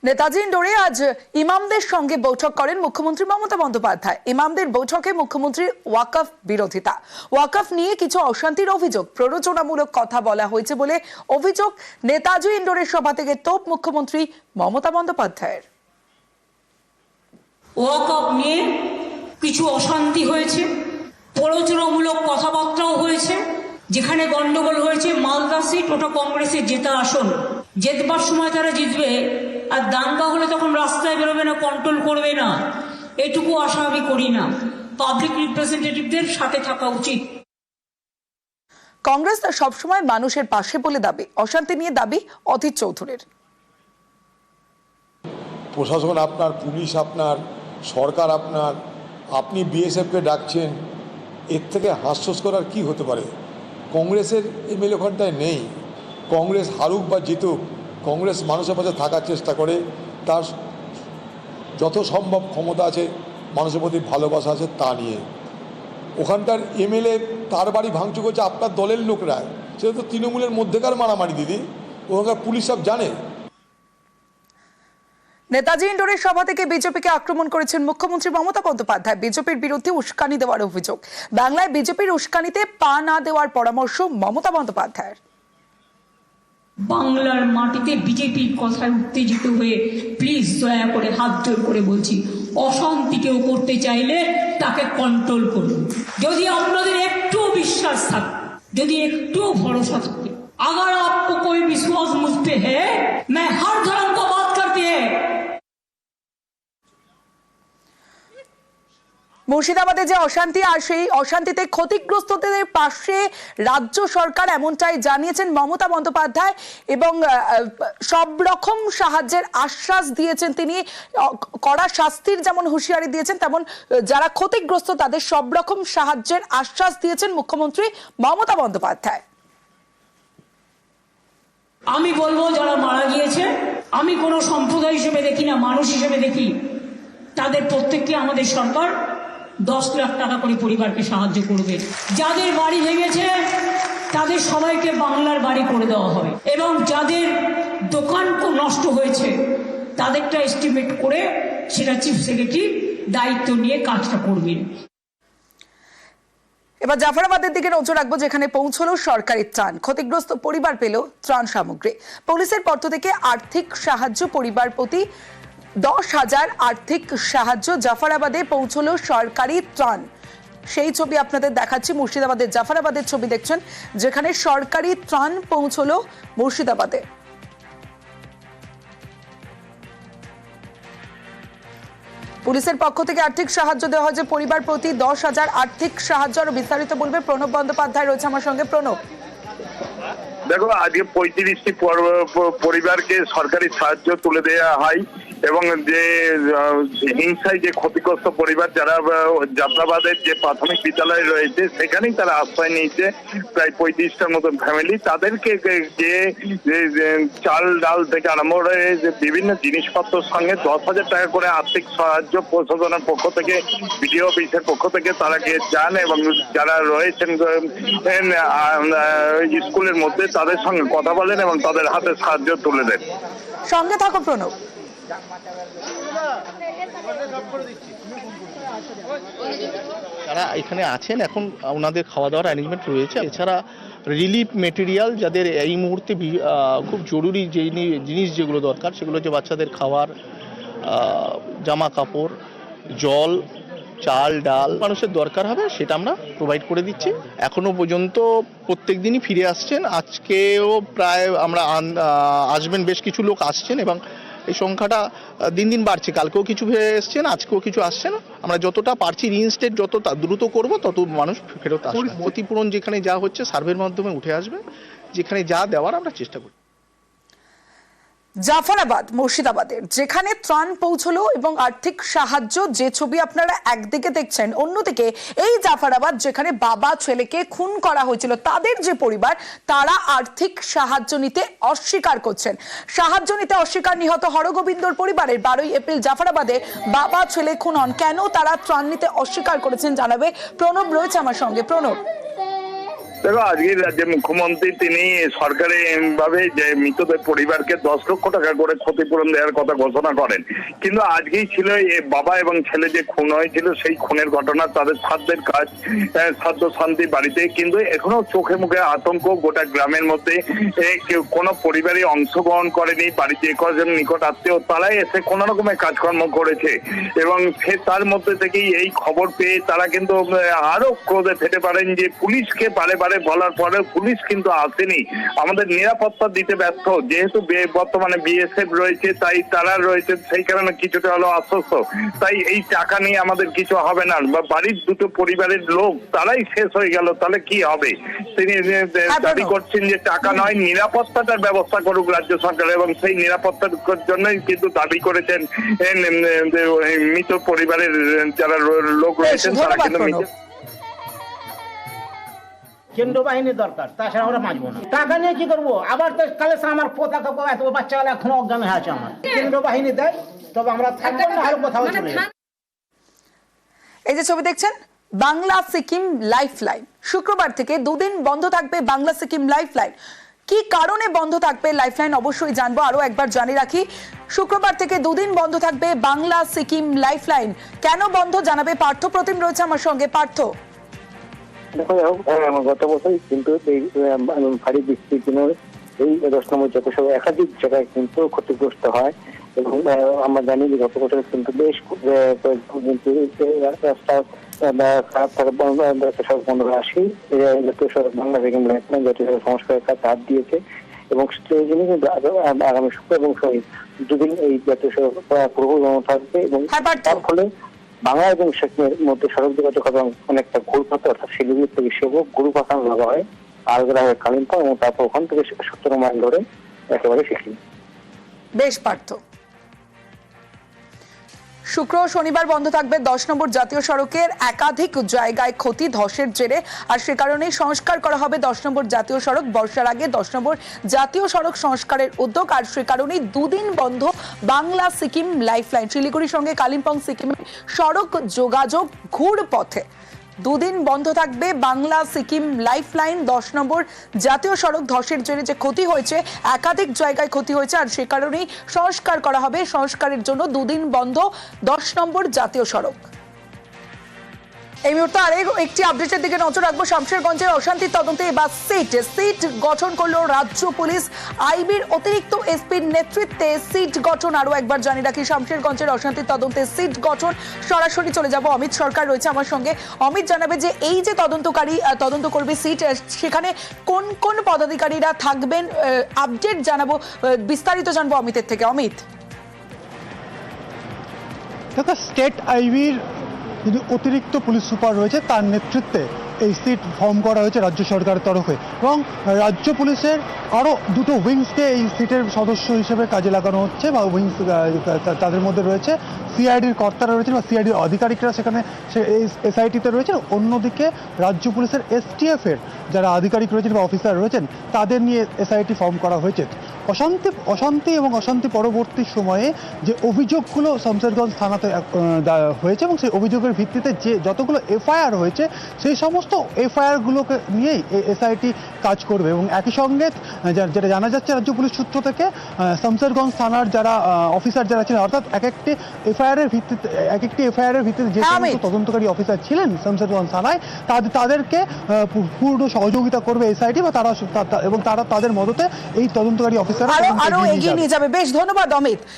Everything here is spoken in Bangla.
নেতাজি ইন্ডোরে আজ ইমামদের সঙ্গে বৈঠক করেন মুখ্যমন্ত্রী মমতা বন্দ্যোপাধ্যায়। ইমামদের বৈঠকে মুখ্যমন্ত্রী ওয়াকফ বিরোধিতা, ওয়াকফ নিয়ে কিছু অশান্তির অভিযোগ, প্ররোচনামূলক কথা বলা হয়েছে বলে অভিযোগ। নেতাজি ইন্ডোরের সভা থেকে তোপ মুখ্যমন্ত্রী মমতা বন্দ্যোপাধ্যায়ের। ওয়াকফ নিয়ে কিছু অশান্তি হয়েছে, প্ররোচনামূলক কথাবার্তাও হয়েছে। যেখানে গন্ডগোল হয়েছে মালদা সিট, ওটা কংগ্রেসের জেতা আসন, জেতবার সময় তারা জিতবে, আর দাঙ্গা হলে তখন রাস্তায় বেরোবে না, কন্ট্রোল করবে না। এটুকু আশা আমি করি না। পাবলিক রিপ্রেজেন্টেটিভদের সাথে থাকা উচিত। কংগ্রেস সবসময় মানুষের পাশে বলে দাবি, অশান্তি নিয়ে দাবি অধীর চৌধুরীর। প্রশাসন আপনার, পুলিশ আপনার, সরকার আপনার, আপনি বিএসএফকে ডাকছেন, এর থেকে হাস্যস্কর আর কি হতে পারে? কংগ্রেসের এমএলএ ওখানটায় নেই। কংগ্রেস হারুক বা জিতুক, কংগ্রেস মানুষের পাশে থাকার চেষ্টা করে, তার যত সম্ভব ক্ষমতা আছে, মানুষের প্রতি ভালোবাসা আছে তা নিয়ে। ওখানটার এমএলএ তার বাড়ি ভাঙচুর করছে আপনার দলের লোকরা, সেটা তো তৃণমূলের মধ্যেকার মারামারি দিদি, ওখানকার পুলিশ সব জানে। নেতাজি ইন্ডোরের সভা থেকে বিজেপিকে আক্রমণ করেছেন মুখ্যমন্ত্রী মমতা বন্দ্যোপাধ্যায়। বিজেপির বিরুদ্ধে উস্কানি দেওয়ার অভিযোগ। বাংলায় বিজেপির উস্কানিতে পা না দেওয়ার পরামর্শ মমতা বন্দ্যোপাধ্যায়ের। বাংলার মাটিতে বিজেপির কথায় উত্তেজিত হয়ে প্লিজ দয়া করে হাত জোর করে বলছি, অশান্তি কেউ করতে চাইলে তাকে কন্ট্রোল করুন। যদি আপনাদের একটু বিশ্বাস থাকে, যদি একটু ভরসা থাকে, अगर आपको कोई विश्वास मुझ पे है, मैं हर धर्म को बात करती है। মুর্শিদাবাদে যে অশান্তি, আর সেই অশান্তিতে ক্ষতিগ্রস্তদের পাশে রাজ্য সরকার, এমনটাই জানিয়েছেন মমতা বন্দ্যোপাধ্যায়, এবং সব রকম সাহায্যের আশ্বাস দিয়েছেন তিনি। কড়া শাস্তির যেমন হুঁশিয়ারি দিয়েছেন, তেমন যারা ক্ষতিগ্রস্ত তাদের সব রকম সাহায্যের আশ্বাস দিয়েছেন মুখ্যমন্ত্রী মমতা বন্দ্যোপাধ্যায়। আমি বলবো, যারা মারা গিয়েছে আমি কোনো সম্প্রদায় হিসেবে দেখি না, মানুষ হিসেবে দেখি। তাদের প্রত্যেককে আমাদের সরকার 10 লাখ টাকা করে পরিবারকে সাহায্য করবে। যাদের বাড়ি ভেঙেছে তাদের সবাইকে বাংলার বাড়ি করে দেওয়া হবে, এবং যাদের দোকান নষ্ট হয়েছে তাদেরটা এস্টিমেট করে সেটা চিফ সেক্রেটারি দায়িত্ব নিয়ে কাজটা করবেন। এবার জাফরাবাদের দিকে নজর রাখবো, যেখানে পৌঁছলো সরকারি ত্রাণ। ক্ষতিগ্রস্ত পরিবার পেল ত্রাণ সামগ্রী। পুলিশের পক্ষ থেকে আর্থিক সাহায্য, পরিবার প্রতি 10,000 আর্থিক সাহায্য। জাফরাবাদে পৌঁছলো সরকারি ত্রাণ। সেই ছবি আপনাদের দেখাচ্ছি। মুর্শিদাবাদের জাফরাবাদের ছবি দেখছেন, যেখানে সরকারি ত্রাণ পৌঁছলো মুর্শিদাবাদে। পুলিশের পক্ষ থেকে আর্থিক সাহায্য দেওয়া হয়েছে, পরিবার প্রতি 10,000 আর্থিক সাহায্য। আরো বিস্তারিত বলবে প্রণব বন্দ্যোপাধ্যায়, রয়েছে আমার সঙ্গে। প্রণব, দেখো, আজকে 35টি পরিবারকে সরকারি সাহায্য তুলে দেওয়া হয়, এবং যে হিংসায় যে ক্ষতিগ্রস্ত পরিবার, যারা জাফরাবাদের যে প্রাথমিক বিদ্যালয় রয়েছে সেখানেই তারা আশ্রয় নিয়েছে, প্রায় 35টার মতন ফ্যামিলি, তাদেরকে যে চাল ডাল থেকে আরম্ভ করে বিভিন্ন জিনিসপত্রের সঙ্গে 10,000 টাকা করে আর্থিক সাহায্য প্রশাসনের পক্ষ থেকে, বিডিও অফিসের পক্ষ থেকে তারা গিয়ে যান, এবং যারা রয়েছেন স্কুলের মধ্যে তাদের সঙ্গে কথা বলেন এবং তাদের হাতে সাহায্য তুলে দেন। সঙ্গে থাকো প্রণব। যারা এখানে আছেন এখন ওনাদের খাওয়া দাওয়ার অ্যারেঞ্জমেন্ট রয়েছে। এছাড়া রিলিফ মেটেরিয়াল, যাদের এই মুহূর্তে খুব জরুরি যে জিনিস যেগুলো দরকার, সেগুলো হচ্ছে বাচ্চাদের খাওয়ার, জামা কাপড়, জল, চাল ডাল মানুষের দরকার হবে, সেটা আমরা প্রোভাইড করে দিচ্ছি। এখনো পর্যন্ত প্রত্যেক দিনই ফিরে আসছেন। আজকেও প্রায় আমরা আসবেন, বেশ কিছু লোক আসছেন, এবং এই সংখ্যাটা দিন দিন বাড়ছে। কালকেও কিছু ফিরে এসছেন, আজকেও কিছু আসছেন। আমরা যতটা পারছি রিইনস্টেট যত দ্রুত করব, তত মানুষ ফেরত আসবে। ক্ষতিপূরণ যেখানে যা হচ্ছে সার্ভের মাধ্যমে উঠে আসবে, যেখানে যা দেওয়ার আমরা চেষ্টা করি। জাফরাবাদ মুর্শিদাবাদের, যেখানে ত্রাণ পৌঁছলো এবং আর্থিক সাহায্য, যে ছবি আপনারা একদিকে দেখছেন, অন্যদিকে এই জাফরাবাদ যেখানে বাবা ছেলেকে খুন করা হয়েছিল, তাদের যে পরিবার, তারা আর্থিক সাহায্য নিতে অস্বীকার করছেন। সাহায্য নিতে অস্বীকার নিহত হরগোবিন্দর পরিবারের। 12ই এপ্রিল জাফরাবাদে বাবা ছেলে খুন হন। কেন তারা ত্রাণ নিতে অস্বীকার করেছেন জানাবে প্রণব, রয়েছে আমার সঙ্গে। প্রণব, দেখো, আজকে রাজ্যের মুখ্যমন্ত্রী তিনি সরকারি ভাবে যে মৃতদের পরিবারকে 10 লক্ষ টাকা করে ক্ষতিপূরণ দেওয়ার কথা ঘোষণা করেন, কিন্তু আজকেই ছিল এই বাবা এবং ছেলে যে খুন হয়েছিল সেই খুনের ঘটনা, তাদের শ্রাদ্ধের কাজ, শ্রাদ্ধ শান্তি বাড়িতে, কিন্তু এখনো চোখে মুখে আতঙ্ক গোটা গ্রামের মধ্যে। কেউ কোনো পরিবারে অংশগ্রহণ করেনি, বাড়িতে কজন নিকট আত্মীয় তারাই এসে কোনো রকমের কাজকর্ম করেছে, এবং সে তার মধ্যে থেকেই এই খবর পেয়ে তারা কিন্তু আরো ক্রোধে ফেটে পারেন যে পুলিশকে বারে বারে বলার পরে পুলিশ কিন্তু আসেনি, আমাদের নিরাপত্তা দিতে ব্যর্থ, যেহেতু বর্তমানে বিএসএফ রয়েছে তাই তারা রয়েছে, সেই কারণে কিছুটা হলো আশ্বস্ত, তাই এই টাকা নিয়ে আমাদের কিছু হবে না, বা বাড়ির দুটো পরিবারের লোক তারাই শেষ হয়ে গেল, তাহলে কি হবে? তিনি দাবি করছেন যে টাকা নয়, নিরাপত্তাটার ব্যবস্থা করুক রাজ্য সরকার, এবং সেই নিরাপত্তার জন্যই কিন্তু দাবি করেছেন মৃত পরিবারের যারা লোক রয়েছেন তারা কিন্তু মৃত। কেন্দ্র বাহিনীর দরকার, তাছাড়া আমরা বাঁচবো না। টাকা নিয়ে কি করবো? আবার তো কালে আমার পতাকা এত বাচ্চাগুলো এখনো অজ্ঞান হয়ে আছে। আমার কেন্দ্র বাহিনী দেয় তবে আমরা থাকবো না, আর কোথাও চলে যাবো। এই যে ছবি দেখছেন, বাংলা সিকিম লাইফলাইন শুক্রবার থেকে 2 দিন বন্ধ থাকবে বাংলা সিকিম লাইফলাইন। কি কারণে বন্ধ থাকবে লাইফলাইন অবশ্যই জানবো, আরো একবার জানিয়ে রাখি শুক্রবার থেকে 2 দিন বন্ধ থাকবে বাংলা সিকিম লাইফলাইন। কেন বন্ধ জানাবে পার্থ প্রতিম রয়েছে আমার সঙ্গে। পার্থ, দেখো, গত বছরই কিন্তু এই ভারী বৃষ্টির জন্য এই 10 নম্বর জাতীয় একাধিক জায়গায় কিন্তু ক্ষতিগ্রস্ত হয়, এবং আমরা জানি যে গত বছর কিন্তু বেশ রাস্তা খারাপ থাকে, সড়ক বন্ধ হয়ে আসি জাতীয় সড়ক বাংলা থেকে জাতীয় সড়ক সংস্কারের কাজ হাত দিয়েছে, এবং সেই জন্য কিন্তু আগামী শুক্র এবং শনি 2 দিন এই জাতীয় সড়ক পুরোপুরি বন্ধ থাকবে, এবং তার ফলে বাংলা এবং সিকিমের মধ্যে সড়ক যোগাযোগ অনেকটা ঘুরপাতে, অর্থাৎ শিলিগুড়ি থেকে সেবক গুরুপাতান লাগা হয় আলগড়া হয়ে কালিম্পং, এবং তারপর ওখান থেকে 17 মাইল ধরে একেবারে সিকিম। বেশ পার্থ, শুক্র ও শনিবার বন্ধ থাকবে 10 নম্বর জাতীয় সড়কের একাধিক জায়গায় ক্ষতি ধসের জেরে, আর সে কারণেই সংস্কার করা হবে 10 নম্বর জাতীয় সড়ক। বর্ষার আগে 10 নম্বর জাতীয় সড়ক সংস্কারের উদ্যোগ, আর সে কারণেই 2 দিন বন্ধ বাংলা সিকিম লাইফলাইন। শিলিগুড়ির সঙ্গে কালিম্পং সিকিমের সড়ক যোগাযোগ ঘুরপথে 2 দিন বন্ধ থাকবে বাংলা সিকিম লাইফলাইন। 10 নম্বর জাতীয় সড়ক ধসের জেরে যে ক্ষতি হয়েছে, একাধিক জায়গায় ক্ষতি হয়েছে, আর সে কারণেই সংস্কার করা হবে। সংস্কারের জন্য 2 দিন বন্ধ 10 নম্বর জাতীয় সড়ক। এই মুহূর্তে আরেক একটি আপডেটের দিকে নজর রাখবো। শামশেরগঞ্জের অশান্তির তদন্তে এবার সিট গঠন করলো রাজ্য পুলিশ। আইবির অতিরিক্ত এসপির নেতৃত্বে সিট গঠন। আরো একবার জানিয়ে রাখি, শামশেরগঞ্জের অশান্তির তদন্তে সিট গঠন। সরাসরি চলে যাব, অমিত সরকার রয়েছে আমার সঙ্গে। অমিত, জানাবে যে এই যে তদন্ত করবে সিট, সেখানে কোন কোন পদাধিকারীরা থাকবেন, আপডেট জানাবো, বিস্তারিত জানবো অমিতের থেকে। অমিত, দেখো, স্টেট আইবির যদি অতিরিক্ত পুলিশ সুপার রয়েছে তার নেতৃত্বে এই সিট ফর্ম করা হয়েছে রাজ্য সরকারের তরফে, এবং রাজ্য পুলিশের আরও 2টো উইংসকে এই সিটের সদস্য হিসেবে কাজে লাগানো হচ্ছে, বা উইংস তাদের মধ্যে রয়েছে সিআইডির কর্তারা রয়েছেন, বা সিআইডির আধিকারিকরা সেখানে এই এসআইটিতে রয়েছেন। অন্যদিকে রাজ্য পুলিশের এসটিএফের যারা আধিকারিক রয়েছেন বা অফিসার রয়েছেন তাদের নিয়ে এসআইটি ফর্ম করা হয়েছে। অশান্তি এবং অশান্তি পরবর্তী সময়ে যে অভিযোগগুলো শামশেরগঞ্জ থানাতে হয়েছে, এবং সেই অভিযোগের ভিত্তিতে যে যতগুলো এফআইআর হয়েছে সেই সমস্ত এফআইআরগুলোকে নিয়েই এসআইটি কাজ করবে। এবং একই সঙ্গে যেটা জানা যাচ্ছে রাজ্য পুলিশ সূত্র থেকে, শামশেরগঞ্জ থানার যারা অফিসার যারা ছিলেন, অর্থাৎ এক একটি এফআইআরের ভিত্তিতে যে সমস্ত তদন্তকারী অফিসার ছিলেন শামশেরগঞ্জ থানায় তাদেরকে পূর্ণ সহযোগিতা করবে এসআইটি, বা তারা তাদের মদতে এই তদন্তকারী অফিসার আরো এগিয়ে নিয়ে যাবে। বেশ ধন্যবাদ অমিত।